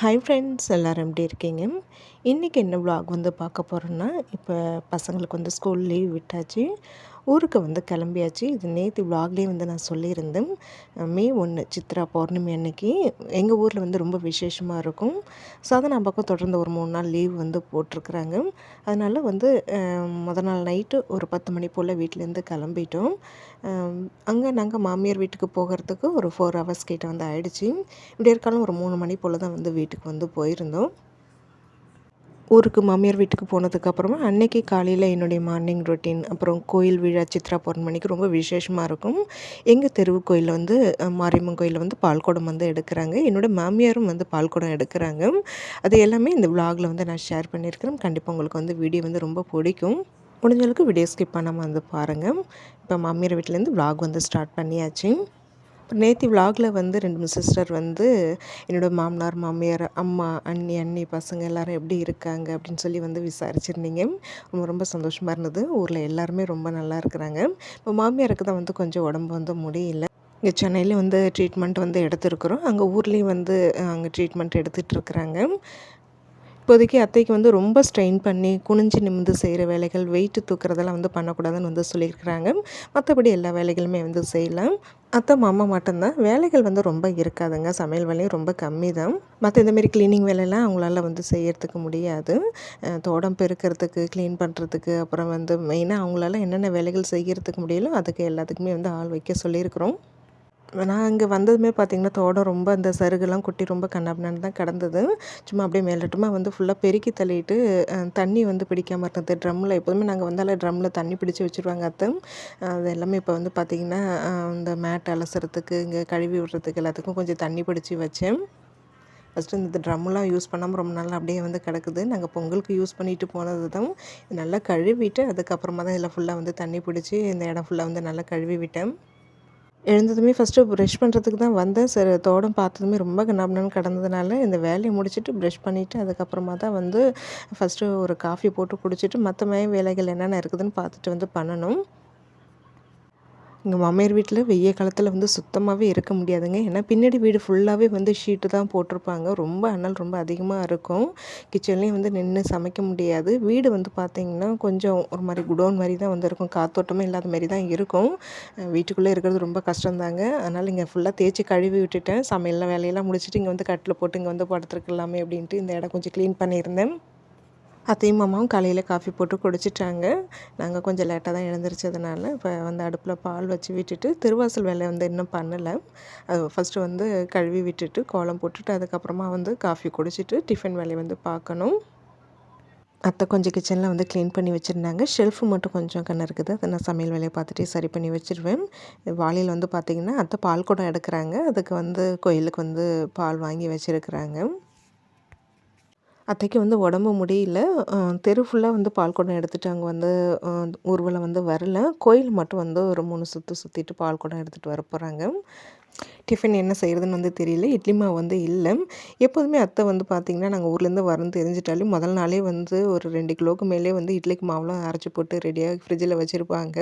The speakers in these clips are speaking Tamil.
ஹாய் ஃப்ரெண்ட்ஸ், எல்லோரும் எப்படி இருக்கீங்க? இன்றைக்கி என்ன விலாக் வந்து பார்க்க போகிறோன்னா, இப்போ பசங்களுக்கு வந்து ஸ்கூல் லீவ் விட்டாச்சு, ஊருக்கு வந்து கிளம்பியாச்சு. இது நேற்று விலாக்லேயே வந்து நான் சொல்லியிருந்தேன். மே 1 சித்ரா பௌர்ணமி அன்னைக்கு எங்கள் ஊரில் வந்து ரொம்ப விசேஷமாக இருக்கும். ஸோ அதை நான் பக்கம் தொடர்ந்து ஒரு 3 நாள் லீவ் வந்து போட்டிருக்குறாங்க. அதனால் வந்து முத நாள் நைட்டு ஒரு 10 மணி போல் வீட்டிலேருந்து கிளம்பிட்டோம். அங்கே நாங்கள் மாமியார் வீட்டுக்கு போகிறதுக்கு ஒரு 4 ஹவர்ஸ் கிட்ட வந்து ஆயிடுச்சு. இப்படி இருக்காலும் ஒரு 3 மணி போல் தான் வந்து வீட்டுக்கு வந்து போயிருந்தோம். ஊருக்கு மாமியார் வீட்டுக்கு போனதுக்கப்புறமா அன்னைக்கு காலையில் என்னுடைய மார்னிங் ரொட்டீன், அப்புறம் கோயில் விழா சித்ரா பௌர்ணமிக்கு ரொம்ப விசேஷமாக இருக்கும். எங்கள் தெருவு கோயிலில் வந்து மாரியம்மன் கோயிலில் வந்து பால்குடம் வந்து எடுக்கிறாங்க. என்னோடய மாமியாரும் வந்து பால்குடம் எடுக்கிறாங்க. அது எல்லாமே இந்த விலாகில் வந்து நான் ஷேர் பண்ணியிருக்கிறேன். கண்டிப்பாக உங்களுக்கு வந்து வீடியோ வந்து ரொம்ப பிடிக்கும். முடிஞ்ச அளவுக்கு வீடியோ ஸ்கிப் பண்ணாமல் வந்து பாருங்கள். இப்போ மாமியார் வீட்டிலேருந்து விலாக் வந்து ஸ்டார்ட் பண்ணியாச்சு. நேற்று விலாகில் வந்து 2 3 சிஸ்டர் வந்து என்னோடய மாமனார், மாமியார், அம்மா, அண்ணி பசங்க எல்லோரும் எப்படி இருக்காங்க அப்படின்னு சொல்லி வந்து விசாரிச்சுருந்தீங்க. ரொம்ப ரொம்ப சந்தோஷமாக இருந்தது. ஊரில் எல்லாருமே ரொம்ப நல்லா இருக்கிறாங்க. இப்போ மாமியாருக்கு தான் வந்து கொஞ்சம் உடம்பு வந்து முடியல. இங்கே சென்னையில வந்து ட்ரீட்மெண்ட் வந்து எடுத்துருக்குறோம். அங்கே ஊர்லேயும் வந்து அங்கே ட்ரீட்மெண்ட் எடுத்துகிட்ருக்குறாங்க. இப்போதைக்கு அத்தைக்கு வந்து ரொம்ப ஸ்ட்ரெயின் பண்ணி குனிஞ்சு நிமிர்ந்து செய்கிற வேலைகள், வெயிட்டு தூக்குறதெல்லாம் வந்து பண்ணக்கூடாதுன்னு வந்து சொல்லியிருக்கிறாங்க. மற்றபடி எல்லா வேலைகளுமே வந்து செய்யலாம். அத்தை, மாமா மட்டும்தான். வேலைகள் வந்து ரொம்ப இருக்காதுங்க. சமையல் வேலையும் ரொம்ப கம்மி தான். மற்ற இந்தமாரி க்ளீனிங் வேலையெல்லாம் அவங்களால வந்து செய்யறதுக்கு முடியாது. தோட்டம் பெருக்கிறதுக்கு, க்ளீன் பண்ணுறதுக்கு, அப்புறம் வந்து மெயினாக அவங்களால என்னென்ன வேலைகள் செய்கிறதுக்கு முடியலோ அதுக்கு எல்லாத்துக்குமே வந்து ஆள் வைக்க சொல்லியிருக்கிறோம். நான் இங்கே வந்ததுமே பார்த்திங்கன்னா, தோட்டம் ரொம்ப அந்த சருகுலாம் கொட்டி ரொம்ப கன்னாபின்னான்னு தான் கிடந்தது. சும்மா அப்படியே மேலோட்டமாக வந்து ஃபுல்லாக பெருக்கி தள்ளிட்டு தண்ணி வந்து பிடிக்காமல் இருந்தது. ட்ரம்மில் எப்போதுமே நாங்கள் வந்தாலே ட்ரம்மில் தண்ணி பிடிச்சி வச்சுருவாங்க அத்தை. அது எல்லாமே இப்போ வந்து பார்த்திங்கன்னா, இந்த மேட் அலசுறதுக்கு, இங்கே கழுவி விடுறதுக்கு எல்லாத்துக்கும் கொஞ்சம் தண்ணி பிடிச்சி வச்சேன். ஃபஸ்ட்டு இந்த ட்ரம்மெலாம் யூஸ் பண்ணாமல் ரொம்ப நாள் அப்படியே வந்து கிடக்குது. நாங்கள் பொங்கலுக்கு யூஸ் பண்ணிட்டு போனது தான். நல்லா கழுவிட்டு அதுக்கப்புறமா தான் இதில் ஃபுல்லாக வந்து தண்ணி பிடிச்சி இந்த இடம் ஃபுல்லாக வந்து நல்லா கழுவி விட்டேன். எழுந்ததுமே ஃபஸ்ட்டு ப்ரஷ் பண்ணுறதுக்கு தான் வந்தேன். சரி, தோட்டம் பார்த்ததுமே ரொம்ப கன்னாபின்னான்னு கிடந்ததுனால இந்த வேலையை முடிச்சுட்டு ப்ரஷ் பண்ணிவிட்டு அதுக்கப்புறமா தான் வந்து ஃபஸ்ட்டு ஒரு காஃபி போட்டு குடிச்சிட்டு மற்ற வேலைகள் என்னென்ன இருக்குதுன்னு பார்த்துட்டு வந்து பண்ணணும். எங்கள் மாமியார் வீட்டில் வெய்ய காலத்தில் வந்து சுத்தமாகவே இருக்க முடியாதுங்க. ஏன்னா பின்னாடி வீடு ஃபுல்லாகவே வந்து ஷீட்டு தான் போட்டிருப்பாங்க. ரொம்ப அனல் ரொம்ப அதிகமாக இருக்கும். கிச்சன்லேயும் வந்து நின்று சமைக்க முடியாது. வீடு வந்து பார்த்திங்கன்னா கொஞ்சம் ஒரு மாதிரி குடோன் மாதிரி தான் வந்து இருக்கும். காத்தோட்டமே இல்லாத மாதிரி தான் இருக்கும். வீட்டுக்குள்ளே இருக்கிறது ரொம்ப கஷ்டம்தாங்க. அதனால் இங்கே ஃபுல்லாக தேய்ச்சி கழுவி விட்டுட்டேன். சமையல்லாம் வேலையெல்லாம் முடிச்சுட்டு இங்கே வந்து கட்டில் போட்டு இங்கே வந்து படுத்துருக்கலாமே அப்படின்ட்டு இந்த இடம் கொஞ்சம் க்ளீன் பண்ணியிருந்தேன். அத்தையும் மாமாவும் காலையில் காஃபி போட்டு குடிச்சிட்டாங்க. நாங்கள் கொஞ்சம் லேட்டாக தான் எழுந்திரிச்சதுனால இப்போ வந்து அடுப்பில் பால் வச்சு விட்டுட்டு திருவாசல் வேலை வந்து இன்னும் பண்ணலை. அது ஃபஸ்ட்டு வந்து கழுவி விட்டுட்டு கோலம் போட்டுட்டு அதுக்கப்புறமா வந்து காஃபி குடிச்சிட்டு டிஃபன் வேலையை வந்து பார்க்கணும். அத்தை கொஞ்சம் கிச்சனில் வந்து க்ளீன் பண்ணி வச்சுருந்தாங்க. ஷெல்ஃபு மட்டும் கொஞ்சம் கண்ணு இருக்குது. அதை நான் சமையல் வேலையை பார்த்துட்டே சரி பண்ணி வச்சுருவேன். வாளியில் வந்து பார்த்திங்கன்னா அத்தை பால் குடம் எடுக்கிறாங்க. அதுக்கு வந்து கோயிலுக்கு வந்து பால் வாங்கி வச்சுருக்குறாங்க. அத்தைக்கு வந்து உடம்பு முடியல. தெரு ஃபுல்லாக வந்து பால்குடம் எடுத்துகிட்டு அங்கே வந்து ஊர்வலம் வந்து வரல. கோயில் மட்டும் வந்து ஒரு 3 சுற்றிட்டு பால்குடம் எடுத்துகிட்டு வர போகிறாங்க. டிஃபன் என்ன செய்கிறதுன்னு வந்து தெரியல. இட்லி மாவு வந்து இல்லை. எப்போதுமே அத்தை வந்து பார்த்திங்கன்னா, நாங்கள் ஊர்லேருந்து வரேன்னு தெரிஞ்சிட்டாலே முதல் நாளே வந்து ஒரு 2 கிலோவுக்கு மேலே வந்து இட்லிக்கு மாவுலாம் அரைச்சி போட்டு ரெடியாக ஃப்ரிட்ஜில் வச்சுருப்பாங்க.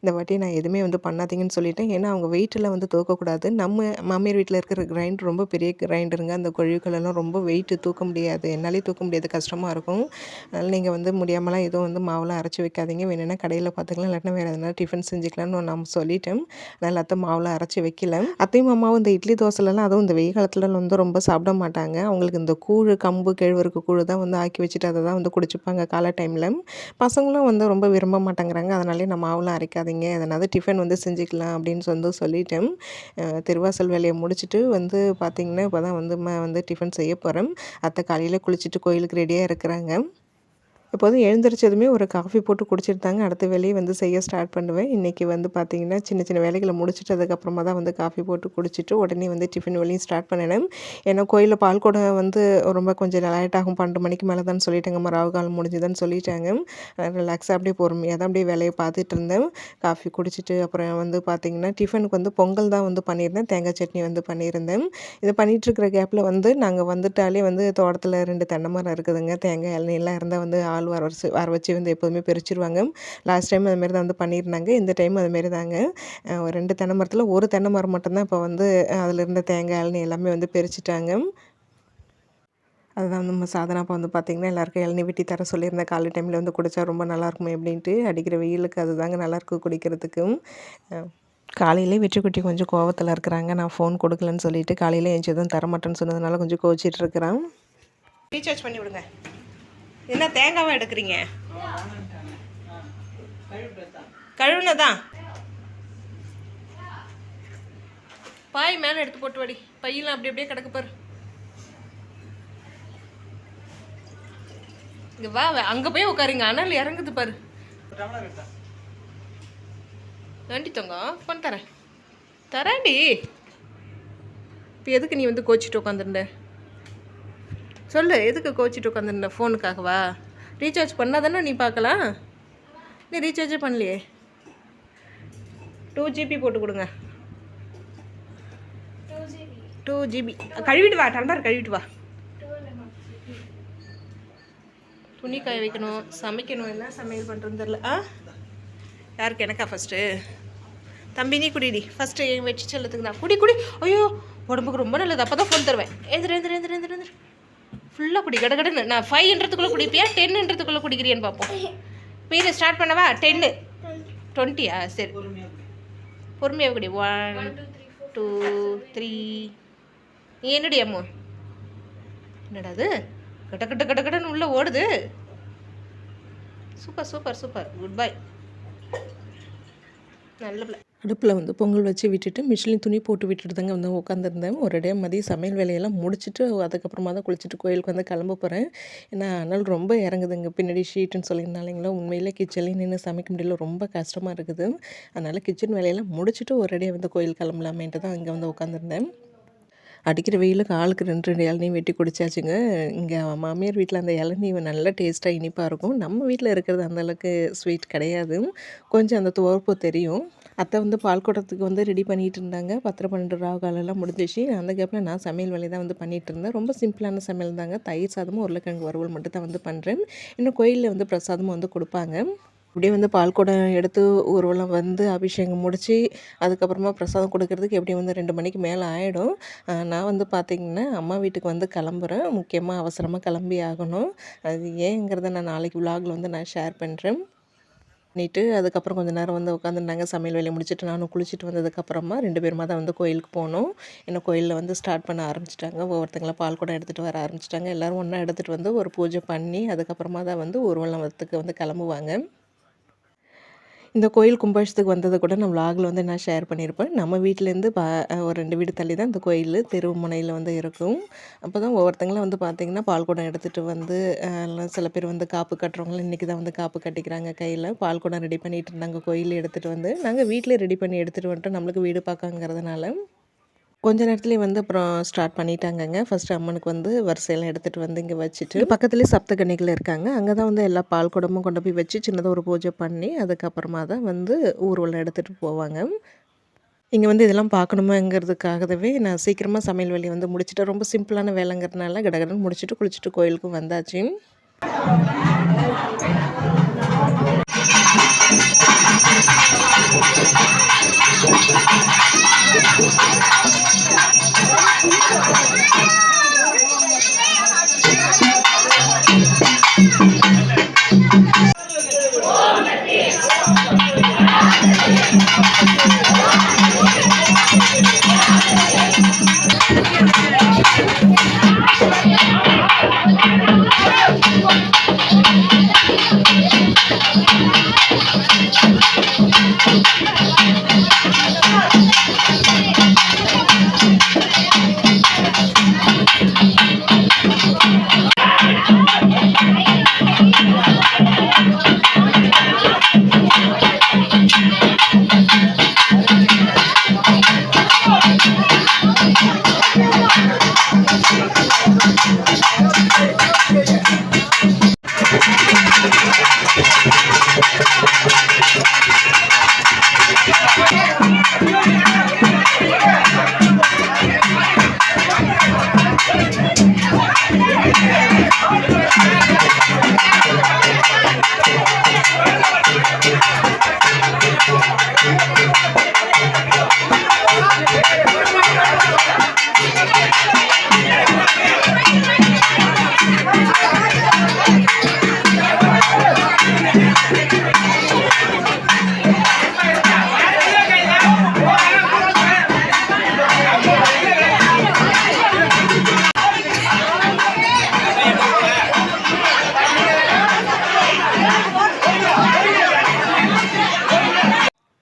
இந்த வாட்டி நான் எதுவுமே வந்து பண்ணாதீங்கன்னு சொல்லிட்டேன். ஏன்னா அவங்க வெயிட்டெல்லாம் வந்து தூக்கக்கூடாது. நம்ம மாமியார் வீட்டில் இருக்கிற கிரைண்டர் ரொம்ப பெரிய கிரைண்டருங்க. அந்த கொழுக்களெல்லாம் ரொம்ப வெயிட்டு தூக்க முடியாது. என்னாலே தூக்க முடியாது, கஷ்டமாக இருக்கும். அதனால் நீங்கள் வந்து முடியாமலாம் எதுவும் வந்து மாவுலாம் அரைச்சி வைக்காதீங்க. வேணும்னா கடையில் பார்த்துக்கலாம், இல்லாட்டினா வேறு எதனா டிஃபன் செஞ்சுக்கலாம்னு நான் சொல்லிட்டேன். அதனால் அத்தை மாவுலாம் அரைச்சி வைக்கல. அத்தையும் மாமாவும் இந்த இட்லி தோசைலலாம் அதுவும் இந்த வெயில் காலத்தில் வந்து ரொம்ப சாப்பிட மாட்டாங்க. அவங்களுக்கு இந்த கூழ், கம்பு, கேழ்வரகு கூழ் தான் வந்து ஆக்கி வச்சுட்டு அதை தான் வந்து குடிச்சுப்பாங்க காலை டைமில். பசங்களும் வந்து ரொம்ப விரும்ப மாட்டேங்கிறாங்க. அதனாலே நான் மாவுலாம் அரைக்காதீங்க, எதனாவது டிஃபன் வந்து செஞ்சுக்கலாம் அப்படின்னு வந்து சொல்லிட்டேன். திருவாசல் வேலையை முடிச்சுட்டு வந்து பார்த்திங்கன்னா இப்போ தான் வந்து டிஃபன் செய்ய போகிறேன். அத்தை காலையில் குளிச்சுட்டு கோயிலுக்கு ரெடியாக இருக்கிறாங்க. எப்போதும் எழுந்திரிச்சதுமே ஒரு காஃபி போட்டு குடிச்சிட்டு தாங்க அடுத்த வேலையை வந்து செய்ய ஸ்டார்ட் பண்ணுவேன். இன்றைக்கி வந்து பார்த்திங்கன்னா சின்ன சின்ன வேலைகளை முடிச்சுட்டு அதுக்கப்புறமா தான் வந்து காஃபி போட்டு குடிச்சிட்டு உடனே வந்து டிஃபன் வேலையும் ஸ்டார்ட் பண்ணினேன். ஏன்னா கோயிலில் பால்குடம் வந்து ரொம்ப கொஞ்சம் லேட் ஆகும், 12 மணிக்கு மேலே தான் சொல்லிட்டாங்க, ராகு காலம் முடிஞ்சுதான்னு சொல்லிட்டாங்க. ரிலாக்ஸாக அப்படியே பொறுமையாக தான் அப்படியே வேலையை பார்த்துட்டு இருந்தேன். காஃபி குடிச்சிட்டு அப்புறம் வந்து பார்த்திங்கன்னா டிஃபனுக்கு வந்து பொங்கல் தான் வந்து பண்ணியிருந்தேன். தேங்காய் சட்னி வந்து பண்ணியிருந்தேன். இதை பண்ணிகிட்ருக்கிற கேப்பில் வந்து நாங்கள் வந்துட்டாலே வந்து தோட்டத்தில் 2 தென்னை மரம் இருக்குதுங்க. தேங்காய் இளநீலாம் இருந்தால் வந்து ஆள் வர வச்சு வந்து எப்போதுமே பறிச்சிருவாங்க. லாஸ்ட் டைம் அதுமாரி தான் வந்து பண்ணியிருந்தாங்க. இந்த டைம் அதுமாரி தாங்க. 2 தென்னை மரத்தில் ஒரு தென்னை மரம் மட்டும்தான் இப்போ வந்து அதில் இருந்த தேங்காய் இளநீ எல்லாமே வந்து பறிச்சிட்டாங்க. அதுதான் வந்து நம்ம சாதனா அப்போ வந்து பார்த்திங்கன்னா எல்லாருக்கும் இளநீ வெட்டி தர சொல்லியிருந்தேன். காலை டைமில் வந்து குடித்தா ரொம்ப நல்லாயிருக்குமே அப்படின்ட்டு. அடிக்கிற வெயிலுக்கு அதுதாங்க நல்லாயிருக்கும் குடிக்கிறதுக்கும். காலையிலே வெற்றிக்குட்டி கொஞ்சம் கோவத்தில் இருக்கிறாங்க. நான் ஃபோன் கொடுக்கலன்னு சொல்லிவிட்டு காலையில் எதுவும் தரமாட்டேன்னு சொன்னதுனால கொஞ்சம் கோச்சிட்டு இருக்கிறான். ரீசார்ஜ் பண்ணி விடுங்க. என்ன தேங்காவை எடுக்கிறீங்க? கழுவுனதான் பாய் மேலே எடுத்து போட்டு வாடி. பையெல்லாம் அப்படி அப்படியே கிடக்கு பாரு. இங்கே வா, அங்கே போய் உட்காருங்க. ஆனால் இறங்குது பாரு. வேண்டி தங்க ஃபோன் தரேன்டி. இப்போ எதுக்கு நீ வந்து கோச்சிட்டு உட்காந்துருந்த? சொல்லு, எதுக்கு கோச்சிட்டு உட்காந்துருந்த? ஃபோனுக்காகவா? ரீசார்ஜ் பண்ணால் தானே நீ பார்க்கலாம். நீ ரீசார்ஜே பண்ணலையே. 2 GB போட்டு கொடுங்க. 2 GB கழுவிட்டு வா. டம்ளர் கழுவிட்டு வா. துணி காய வைக்கணும், சமைக்கணும். என்ன சமையல் பண்ணுறதுன்னு தெரில. யாருக்கு? எனக்கா ஃபஸ்ட்டு? தம்பி நீ குடிடி ஃபஸ்ட்டு. என் வச்சு செல்லத்துக்கு தான் குடி. ஐயோ, உடம்புக்கு ரொம்ப நல்லது. அப்போ தான் ஃபோன் தருவேன். எழுந்துரு ஃபுல்லாக குடி கடன்னு. நான் 5ன்றதுக்குள்ளே குடிப்பியா 10ன்றதுக்குள்ளே குடிக்கிறியான்னு பார்ப்போம். பீரை ஸ்டார்ட் பண்ணவா? 10 20 சரி, பொறுமையாக குடி. 1 2 3. நீ என்னடி அம்மா? என்னடா அது கடன்னு உள்ளே ஓடுது. Super good bye. நல்ல பிள்ளை. அடுப்பில் வந்து பொங்கல் வச்சு விட்டுட்டு மிஷினில் துணி போட்டு விட்டுட்டு தாங்க வந்து உட்காந்துருந்தேன். ஒரு டே மதியம் சமையல் வேலையெல்லாம் முடிச்சுட்டு அதுக்கப்புறமா தான் குளிச்சுட்டு கோயிலுக்கு வந்து கிளம்ப போகிறேன். ஏன்னா அனல் ரொம்ப இறங்குதுங்க. பின்னாடி ஷீட்டுன்னு சொல்லியிருந்தாலிங்களா, உண்மையிலே கிச்சன்லேயும் நின்று சமைக்க முடியல, ரொம்ப கஷ்டமாக இருக்குது. அதனால் கிச்சன் வேலையெல்லாம் முடிச்சுட்டு ஒரு டே வந்து கோயில் கிளம்பலாமேன்ட்டு தான் அங்கே வந்து உட்காந்துருந்தேன். அடிக்கிற வெயிலுக்கு ஆளுக்கு 2 இளநீ வெட்டி குடிச்சாச்சுங்க. இங்கே மாமியார் வீட்டில் அந்த இளநீ நல்லா டேஸ்ட்டாக இனிப்பாக இருக்கும். நம்ம வீட்டில் இருக்கிறது அந்தளவுக்கு ஸ்வீட் கிடையாது. கொஞ்சம் அந்த துவர்ப்பு தெரியும். அத்தை வந்து பால் குடத்துக்கு வந்து ரெடி பண்ணிகிட்டு இருந்தாங்க. 10 12 ராகாலெல்லாம் முடிஞ்சிச்சு. அந்த கேப்பில் நான் சமையல் வேலையை தான் வந்து பண்ணிகிட்டு இருந்தேன். ரொம்ப சிம்பிளான சமையல் தாங்க. தயிர் சாதமும் உருளைக்கிழங்கு வறுவல் மட்டும் தான் வந்து பண்ணுறேன். இன்னும் கோயிலில் வந்து பிரசாதமும் வந்து கொடுப்பாங்க. அப்படியே வந்து பால் குடம் எடுத்து ஊர்வலம் வந்து அபிஷேகம் முடித்து அதுக்கப்புறமா பிரசாதம் கொடுக்கறதுக்கு எப்படியும் வந்து 2 மணிக்கு மேலே ஆகிடும். நான் வந்து பார்த்திங்கன்னா அம்மா வீட்டுக்கு வந்து கிளம்புறேன். முக்கியமாக அவசரமாக கிளம்பி ஆகணும். அது ஏங்கிறத நான் நாளைக்கு விலாகில் வந்து நான் ஷேர் பண்ணுறேன். பண்ணிவிட்டு அதுக்கப்புறம் கொஞ்சம் நேரம் வந்து உட்காந்துருந்தாங்க. சமையல் வேலையை முடிச்சுட்டு நானும் குளிச்சுட்டு வந்ததுக்கப்புறமா 2 பேருமா தான் வந்து கோயிலுக்கு போனோம். இன்னும் கோயிலில் வந்து ஸ்டார்ட் பண்ண ஆரம்பிச்சிட்டாங்க. ஒவ்வொருத்தங்களாம் பால் குடம் எடுத்துகிட்டு வர ஆரம்பிச்சிட்டாங்க. எல்லோரும் ஒன்றா எடுத்துகிட்டு வந்து ஒரு பூஜை பண்ணி அதுக்கப்புறமா தான் வந்து ஊர்வலத்துக்கு வந்து கிளம்புவாங்க. இந்த கோயில் கும்பாபிஷேகத்துக்கு வந்ததை கூட நான் விலாகில் வந்து நான் ஷேர் பண்ணியிருப்பேன். நம்ம வீட்டிலேருந்து ஒரு 2 வீடு தள்ளி தான் இந்த கோயில் தெரு முனையில் வந்து இருக்கும். அப்போ தான் ஒவ்வொருத்தங்களும் வந்து பார்த்திங்கன்னா பால் குடம் எடுத்துகிட்டு வந்து சில பேர் வந்து காப்பு கட்டுறவங்களும் இன்றைக்கி தான் வந்து காப்பு கட்டிக்கிறாங்க கையில். பால் குடம் ரெடி பண்ணிகிட்டு இருந்தாங்க கோயிலில் எடுத்துகிட்டு வந்து. நாங்கள் வீட்டிலே ரெடி பண்ணி எடுத்துகிட்டு வந்துட்டோம். நம்மளுக்கு வீடு பார்க்கங்கிறதுனால கொஞ்ச நேரத்துலேயே வந்து அப்புறம் ஸ்டார்ட் பண்ணிட்டாங்கங்க. ஃபஸ்ட்டு அம்மனுக்கு வந்து வரிசையெல்லாம் எடுத்துகிட்டு வந்து இங்கே வச்சுட்டு பக்கத்துலேயே சப்தகன்னிகள் இருக்காங்க. அங்கே தான் வந்து எல்லா பால் குடமும் கொண்டு போய் வச்சு சின்னதாக ஒரு பூஜை பண்ணி அதுக்கப்புறமா தான் வந்து ஊர்வலம் எடுத்துகிட்டு போவாங்க. இங்கே வந்து இதெல்லாம் பார்க்கணுமேங்கிறதுக்காகவே நான் சீக்கிரமாக சமையல் வேலையை வந்து முடிச்சுட்டு ரொம்ப சிம்பிளான வேலைங்கிறதுனால கடகடன்னு முடிச்சுட்டு குளிச்சுட்டு கோயிலுக்கும் வந்தாச்சு.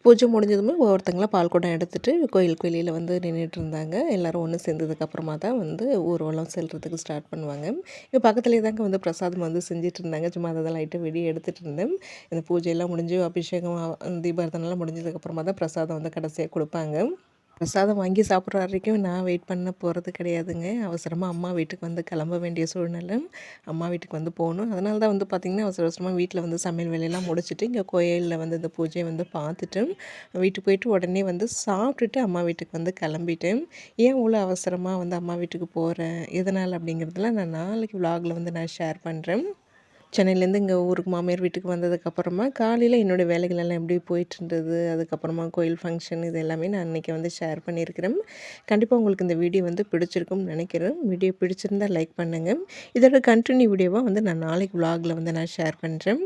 பூஜை முடிஞ்சதுமே ஒவ்வொருத்தங்களா பால் குடம் எடுத்துகிட்டு கோயிலுக்கு வெளியில் வந்து நின்றுட்டு இருந்தாங்க. எல்லோரும் ஒன்று சேர்ந்ததுக்கப்புறமா தான் வந்து ஊர்வலம் செல்கிறதுக்கு ஸ்டார்ட் பண்ணுவாங்க. இங்கே பக்கத்துலேயே தாங்க வந்து பிரசாதம் வந்து செஞ்சுட்டு இருந்தாங்க. சும்மா அதை லைட்டாக வெடி எடுத்துகிட்டு இருந்தேன். இந்த பூஜையெல்லாம் முடிஞ்சு அபிஷேகம் தீபாரதனைலாம் முடிஞ்சதுக்கப்புறமா தான் பிரசாதம் வந்து கடைசியாக கொடுப்பாங்க. பிரசாதம் வாங்கி சாப்பிட்ற வரைக்கும் நான் வெயிட் பண்ண போகிறது கிடையாதுங்க. அவசரமாக அம்மா வீட்டுக்கு வந்து கிளம்ப வேண்டிய சூழ்நிலை. அம்மா வீட்டுக்கு வந்து போகணும். அதனால தான் வந்து பார்த்திங்கன்னா அவசர அவசரமாக வீட்டில் வந்து சமையல் வேலையெல்லாம் முடிச்சுட்டு இங்கே கோயிலில் வந்து இந்த பூஜையை வந்து பார்த்துட்டு வீட்டுக்கு போயிட்டு உடனே வந்து சாப்பிட்டுட்டு அம்மா வீட்டுக்கு வந்து கிளம்பிட்டேன். ஏன் இவ்வளோ அவசரமாக வந்து அம்மா வீட்டுக்கு போகிறேன், எதனால் அப்படிங்கிறதுலாம் நான் நாளைக்கு விலாகில் வந்து நான் ஷேர் பண்ணுறேன். சென்னையிலேருந்து இங்கே ஊருக்கு மாமியார் வீட்டுக்கு வந்ததுக்கப்புறமா காலையில் என்னோடய வேலைகள் எல்லாம் எப்படி போயிட்டுருந்தது, அதுக்கப்புறமா கோயில் ஃபங்க்ஷன் இது எல்லாமே நான் இன்றைக்கி வந்து ஷேர் பண்ணியிருக்கிறேன். கண்டிப்பாக உங்களுக்கு இந்த வீடியோ வந்து பிடிச்சிருக்கும்னு நினைக்கிறேன். வீடியோ பிடிச்சிருந்தால் லைக் பண்ணுங்கள். இதோட கண்டினியூ வீடியோவாக வந்து நான் நாளைக்கு விலாகில் வந்து நான் ஷேர் பண்ணுறேன்.